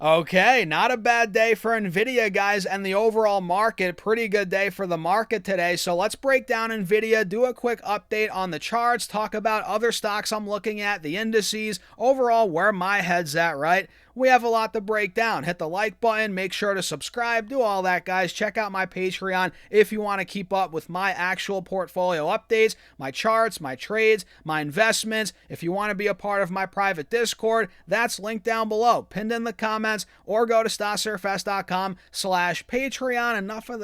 Okay, not a bad day for Nvidia, guys, and the overall market. Pretty good day for the market today. So let's break down Nvidia, do a quick update on the charts, talk about other stocks I'm looking at, the indices, overall where my head's at, right? We have a lot to break down. Hit the like button, make sure to subscribe, do all that, guys. Check out my Patreon if you want to keep up with my actual portfolio updates, my charts, my trades, my investments. If you want to be a part of my private Discord, that's linked down below, pinned in the comments, or go to stasurfs.com/Patreon. Enough of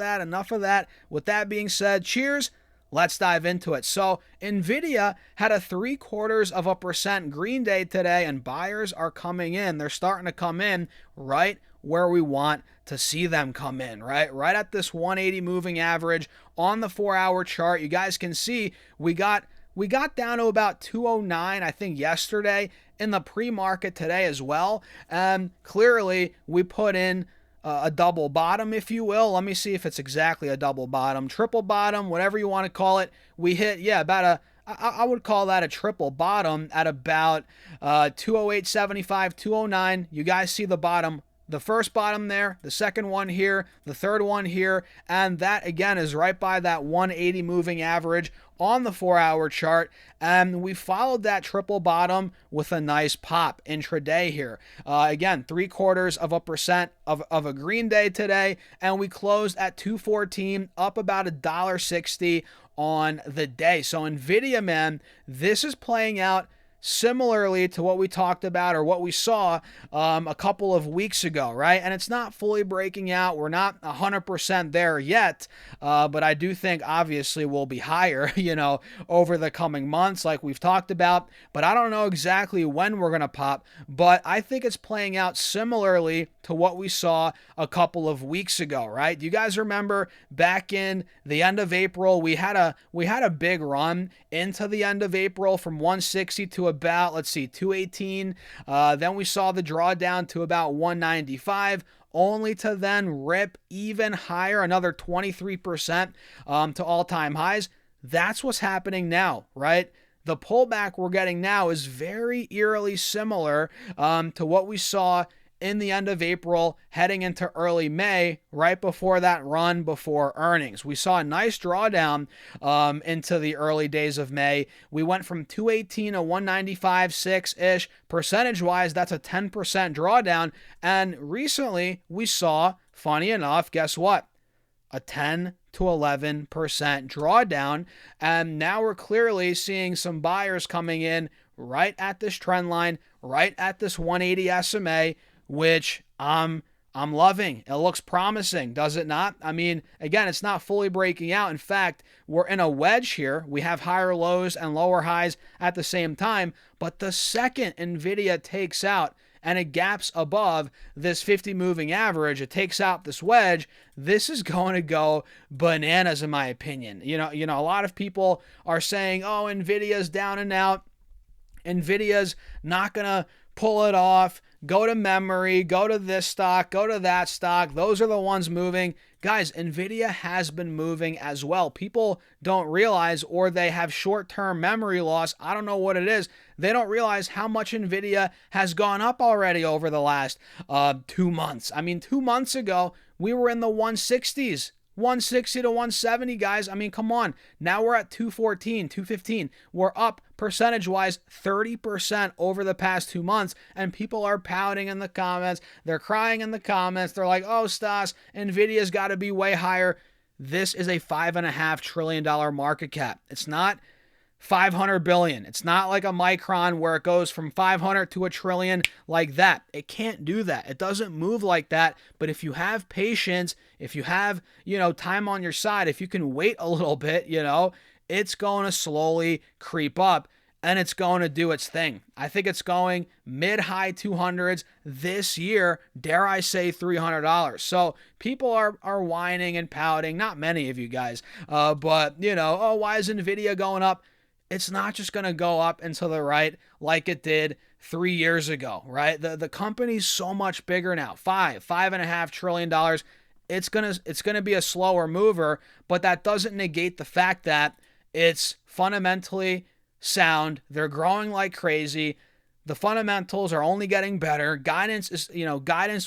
that. With that being said, cheers. Let's dive into it. So Nvidia had a 0.75% green day today, and buyers are coming in. They're starting to come in right where we want to see them come in, right? Right at this 180 moving average on the 4-hour chart. You guys can see we got down to about 209, I think, yesterday in the pre-market today as well. And clearly we put in a double bottom, if you will. Let me see if it's exactly a double bottom, triple bottom, whatever you want to call it. We hit, about I would call that a triple bottom at about 208.75, 209. You guys see the bottom, the first bottom there, the second one here, the third one here, and that again is right by that 180 moving average on the 4-hour chart, and we followed that triple bottom with a nice pop intraday here. Again, 0.75% of a green day today, and we closed at 214, up about $1.60 on the day. So Nvidia, man, this is playing out similarly to what we talked about or what we saw a couple of weeks ago, right? And it's not fully breaking out. We're not 100% there yet, but I do think obviously we'll be higher, over the coming months like we've talked about. But I don't know exactly when we're going to pop, but I think it's playing out similarly to what we saw a couple of weeks ago, right? Do you guys remember back in the end of April, we had a big run into the end of April from 160 to about, 218. Then we saw the drawdown to about 195, only to then rip even higher, another 23% to all-time highs. That's what's happening now, right? The pullback we're getting now is very eerily similar to what we saw in the end of April, heading into early May, right before that run before earnings. We saw a nice drawdown into the early days of May. We went from 218 to 195.6-ish. Percentage-wise, that's a 10% drawdown. And recently, we saw, funny enough, guess what? A 10 to 11% drawdown. And now we're clearly seeing some buyers coming in right at this trend line, right at this 180 SMA, which I'm loving. It looks promising, does it not? I mean, again, it's not fully breaking out. In fact, we're in a wedge here. We have higher lows and lower highs at the same time, but the second Nvidia takes out and it gaps above this 50 moving average, it takes out this wedge, this is going to go bananas in my opinion. A lot of people are saying, "Oh, Nvidia's down and out. Nvidia's not going to pull it off. Go to memory, go to this stock, go to that stock. Those are the ones moving." Guys, Nvidia has been moving as well. People don't realize, or they have short-term memory loss. I don't know what it is. They don't realize how much Nvidia has gone up already over the last 2 months. I mean, 2 months ago, we were in the 160s. 160 to 170, guys. I mean, come on. Now we're at 214, 215. We're up percentage-wise 30% over the past 2 months, and people are pouting in the comments. They're crying in the comments. They're like, "Oh, Stas, Nvidia's got to be way higher." This is a $5.5 trillion market cap. It's not 500 billion. It's not like a Micron where it goes from 500 to a trillion like that. It can't do that. It doesn't move like that. But if you have patience, if you have, time on your side, if you can wait a little bit, it's going to slowly creep up and it's going to do its thing. I think it's going mid-high 200s this year, dare I say $300. So people are whining and pouting, not many of you guys, but, "Oh, why is Nvidia going up?" It's not just going to go up and to the right like it did 3 years ago, right? The company's so much bigger now, $5.5 trillion. It's gonna be a slower mover, but that doesn't negate the fact that it's fundamentally sound. They're growing like crazy. The fundamentals are only getting better. Guidance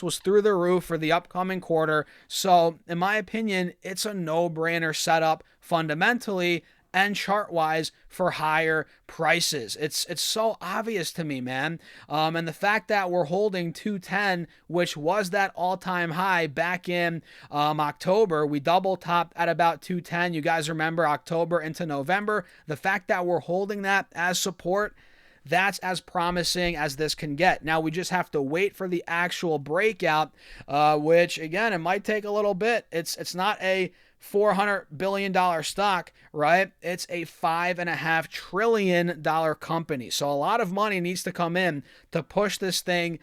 was through the roof for the upcoming quarter. So, in my opinion, it's a no-brainer setup fundamentally and chart-wise for higher prices. It's so obvious to me, man. And the fact that we're holding 210, which was that all-time high back in October, we double topped at about 210. You guys remember October into November. The fact that we're holding that as support, that's as promising as this can get. Now we just have to wait for the actual breakout, which again, it might take a little bit. It's not a $400 billion stock, right? It's a $5.5 trillion company. So a lot of money needs to come in to push this thing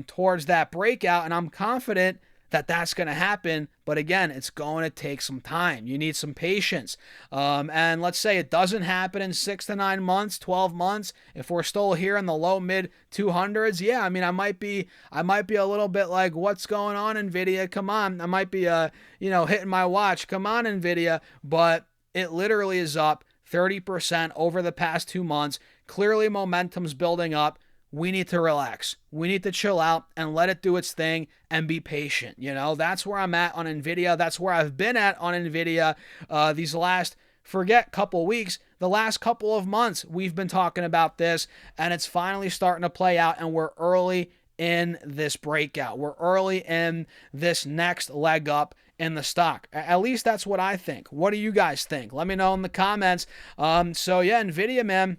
towards that breakout. And I'm confident that that's going to happen. But again, it's going to take some time. You need some patience. And let's say it doesn't happen in 6 to 9 months, 12 months. If we're still here in the low mid 200s, yeah, I mean, I might be a little bit like, what's going on, Nvidia? Come on. I might be, hitting my watch. Come on, Nvidia. But it literally is up 30% over the past 2 months. Clearly, momentum's building up. We need to relax. We need to chill out and let it do its thing and be patient. That's where I'm at on Nvidia. That's where I've been at on Nvidia these last, couple weeks. The last couple of months, we've been talking about this, and it's finally starting to play out, and we're early in this breakout. We're early in this next leg up in the stock. At least that's what I think. What do you guys think? Let me know in the comments. Nvidia, man.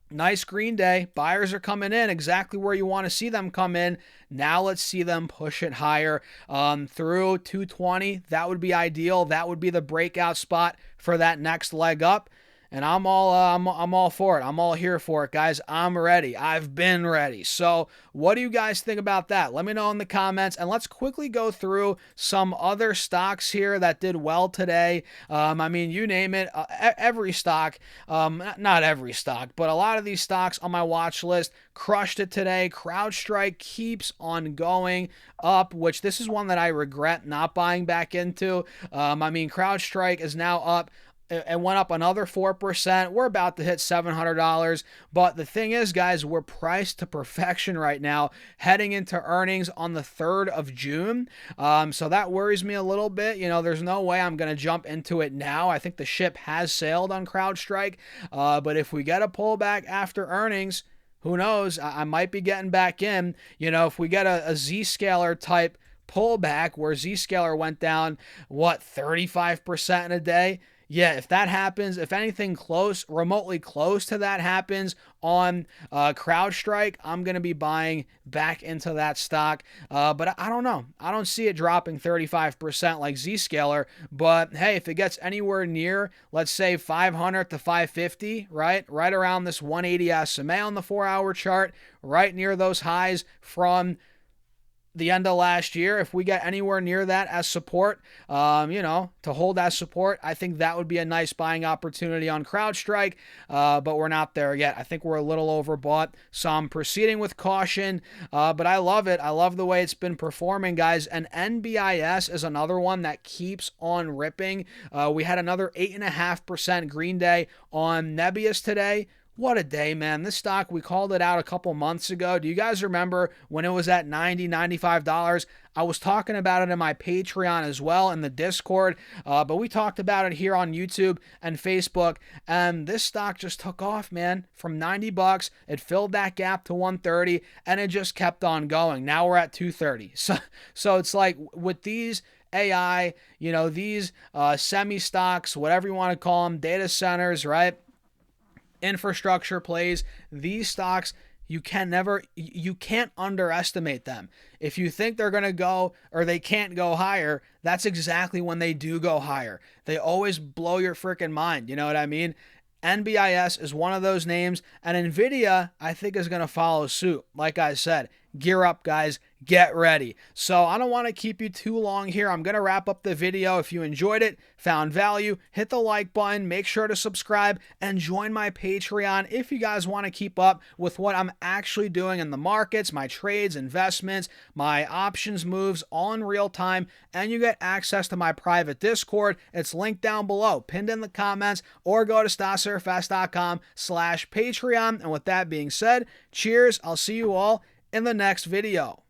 Nice green day. Buyers are coming in exactly where you want to see them come in. Now let's see them push it higher through 220. That would be ideal. That would be the breakout spot for that next leg up. And I'm all for it. I'm all here for it, guys. I'm ready. I've been ready. So what do you guys think about that? Let me know in the comments. And let's quickly go through some other stocks here that did well today. You name it. Every stock, not every stock, but a lot of these stocks on my watch list crushed it today. CrowdStrike keeps on going up, which this is one that I regret not buying back into. CrowdStrike is now up. It went up another 4%. We're about to hit $700. But the thing is, guys, we're priced to perfection right now, heading into earnings on the 3rd of June. So that worries me a little bit. There's no way I'm going to jump into it now. I think the ship has sailed on CrowdStrike. But if we get a pullback after earnings, who knows? I might be getting back in. If we get a Zscaler type pullback where Zscaler went down, 35% in a day? Yeah, if that happens, if anything remotely close to that happens on CrowdStrike, I'm going to be buying back into that stock. But I don't know. I don't see it dropping 35% like Zscaler. But hey, if it gets anywhere near, let's say 500 to 550, right around this 180 SMA on the 4-hour chart, right near those highs from the end of last year, if we get anywhere near that as support, to hold as support, I think that would be a nice buying opportunity on CrowdStrike, but we're not there yet. I think we're a little overbought, so I'm proceeding with caution, but I love it. I love the way it's been performing, guys, and NBIS is another one that keeps on ripping. We had another 8.5% green day on Nebius today. What a day, man. This stock, we called it out a couple months ago. Do you guys remember when it was at $90, $95? I was talking about it in my Patreon as well, in the Discord, but we talked about it here on YouTube and Facebook, and this stock just took off, man. From $90, it filled that gap to 130, and it just kept on going. Now we're at 230. So it's like with these AI, these semi stocks, whatever you want to call them, data centers, right? Infrastructure plays, these stocks, you can't underestimate them. If you think they're going to go or they can't go higher, that's exactly when they do go higher. They always blow your freaking mind. You know what I mean? NBIS is one of those names, and Nvidia, I think, is going to follow suit. Like I said, gear up, guys. get ready. So I don't want to keep you too long here. I'm going to wrap up the video. If you enjoyed it, found value, hit the like button, make sure to subscribe, and join my Patreon if you guys want to keep up with what I'm actually doing in the markets, my trades, investments, my options moves, all in real time, and you get access to my private Discord. It's linked down below, pinned in the comments, or go to stocksurfs.com/Patreon. And with that being said, cheers. I'll see you all in the next video.